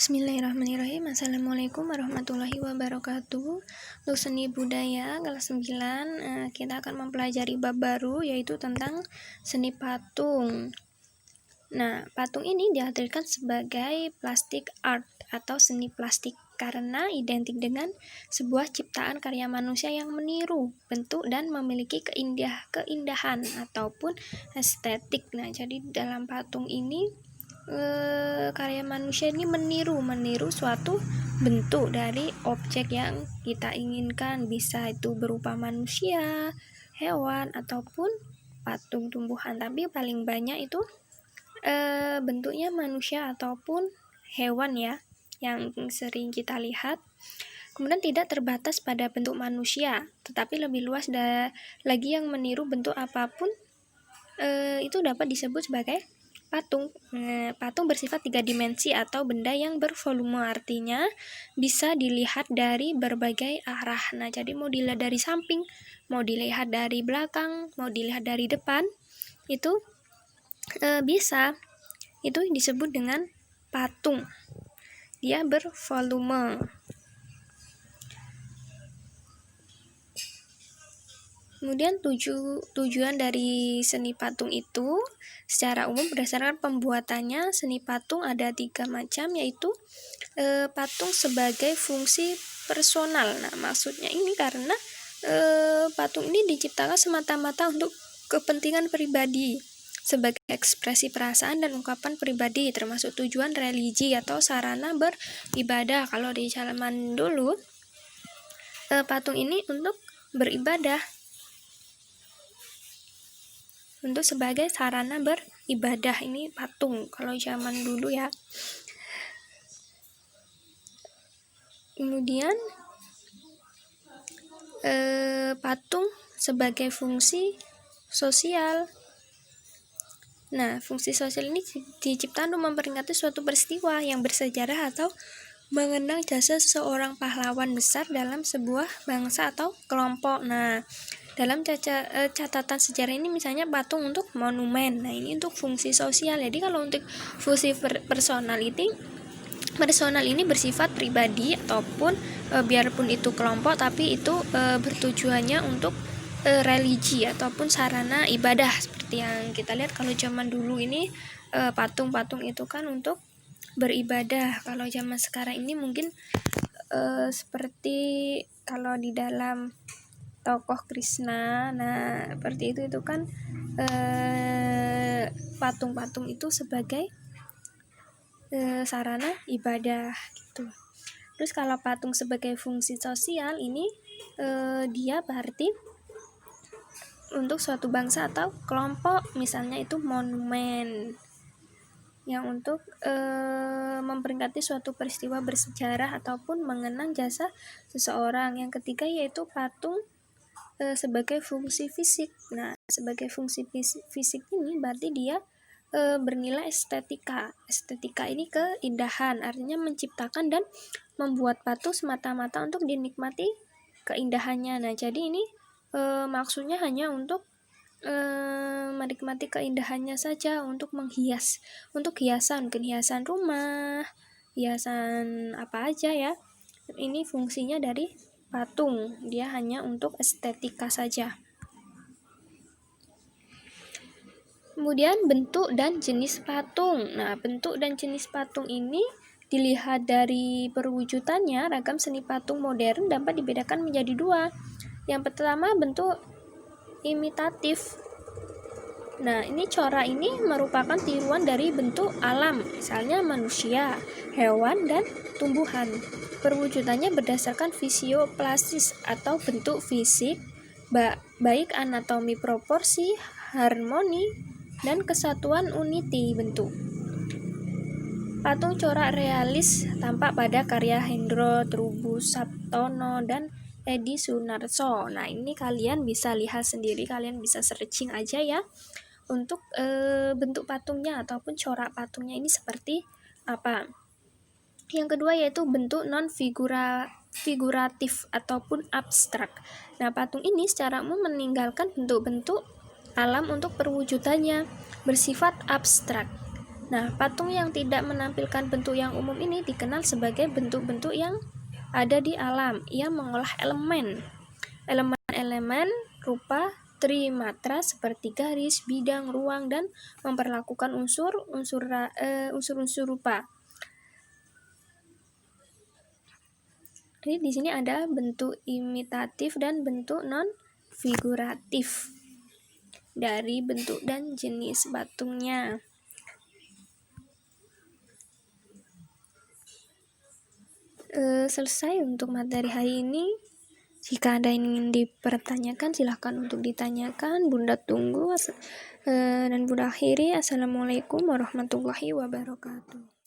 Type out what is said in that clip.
Bismillahirrahmanirrahim. Assalamualaikum warahmatullahi wabarakatuh. Untuk seni budaya kelas 9, kita akan mempelajari bab baru, yaitu tentang seni patung. Nah, patung ini diartikan sebagai plastic art atau seni plastik karena identik dengan sebuah ciptaan karya manusia yang meniru bentuk dan memiliki keindahan ataupun estetik. Nah, jadi dalam patung ini karya manusia ini meniru suatu bentuk dari objek yang kita inginkan, bisa itu berupa manusia, hewan, ataupun patung tumbuhan, tapi paling banyak itu bentuknya manusia ataupun hewan ya, yang sering kita lihat. Kemudian tidak terbatas pada bentuk manusia, tetapi lebih luas lagi yang meniru bentuk apapun, itu dapat disebut sebagai patung. Patung bersifat 3 dimensi atau benda yang bervolume, artinya bisa dilihat dari berbagai arah. Nah, jadi mau dilihat dari samping, mau dilihat dari belakang, mau dilihat dari depan, itu bisa. Itu disebut dengan patung. Dia bervolume. Kemudian tujuan dari seni patung itu secara umum berdasarkan pembuatannya, seni patung ada 3 macam, yaitu patung sebagai fungsi personal. Nah, maksudnya ini karena patung ini diciptakan semata-mata untuk kepentingan pribadi, sebagai ekspresi perasaan dan ungkapan pribadi, termasuk tujuan religi atau sarana beribadah. Kalau di zaman dulu, patung ini untuk beribadah, untuk sebagai sarana beribadah. Ini patung kalau zaman dulu ya. Kemudian patung sebagai fungsi sosial. Nah, fungsi sosial ini diciptakan untuk memperingati suatu peristiwa yang bersejarah atau mengenang jasa seseorang pahlawan besar dalam sebuah bangsa atau kelompok. Nah, dalam catatan sejarah ini misalnya patung untuk monumen. Nah, ini untuk fungsi sosial. Jadi kalau untuk fungsi personal ini bersifat pribadi ataupun biarpun itu kelompok, tapi itu bertujuannya untuk religi ataupun sarana ibadah, seperti yang kita lihat kalau zaman dulu ini patung-patung itu kan untuk beribadah. Kalau zaman sekarang ini mungkin seperti kalau di dalam tokoh Krishna, nah seperti itu kan patung-patung itu sebagai sarana ibadah gitu. Terus kalau patung sebagai fungsi sosial ini dia berarti untuk suatu bangsa atau kelompok, misalnya itu monumen yang untuk memperingati suatu peristiwa bersejarah ataupun mengenang jasa seseorang. Yang ketiga yaitu patung sebagai fungsi fisik. Nah, sebagai fungsi fisik ini berarti dia bernilai estetika. Estetika ini keindahan, artinya menciptakan dan membuat patung semata-mata untuk dinikmati keindahannya. Nah, jadi ini maksudnya hanya untuk menikmati keindahannya saja, untuk menghias, untuk hiasan, mungkin hiasan rumah, hiasan apa aja ya. Ini fungsinya dari patung, dia hanya untuk estetika saja. Kemudian bentuk dan jenis patung. Nah, bentuk dan jenis patung ini dilihat dari perwujudannya, ragam seni patung modern dapat dibedakan menjadi 2. Yang pertama, bentuk imitatif. Nah, ini corak ini merupakan tiruan dari bentuk alam, misalnya manusia, hewan, dan tumbuhan. Perwujudannya berdasarkan fisioplastis atau bentuk fisik, baik anatomi, proporsi, harmoni, dan kesatuan uniti bentuk. Patung corak realis tampak pada karya Hendro Trubusaptono dan Edi Sunarso. Nah, ini kalian bisa lihat sendiri, kalian bisa searching aja ya untuk bentuk patungnya ataupun corak patungnya ini seperti apa. Yang kedua yaitu bentuk non-figuratif ataupun abstrak. Nah, patung ini secara umum meninggalkan bentuk-bentuk alam untuk perwujudannya, bersifat abstrak. Nah, patung yang tidak menampilkan bentuk yang umum ini dikenal sebagai bentuk-bentuk yang ada di alam. Ia mengolah elemen rupa trimatra seperti garis, bidang, ruang, dan memperlakukan unsur-unsur rupa. Jadi di sini ada bentuk imitatif dan bentuk non-figuratif dari bentuk dan jenis patungnya. Selesai untuk materi hari ini. Jika ada yang ingin dipertanyakan, silahkan untuk ditanyakan. Bunda tunggu. Dan Bunda akhiri. Assalamualaikum warahmatullahi wabarakatuh.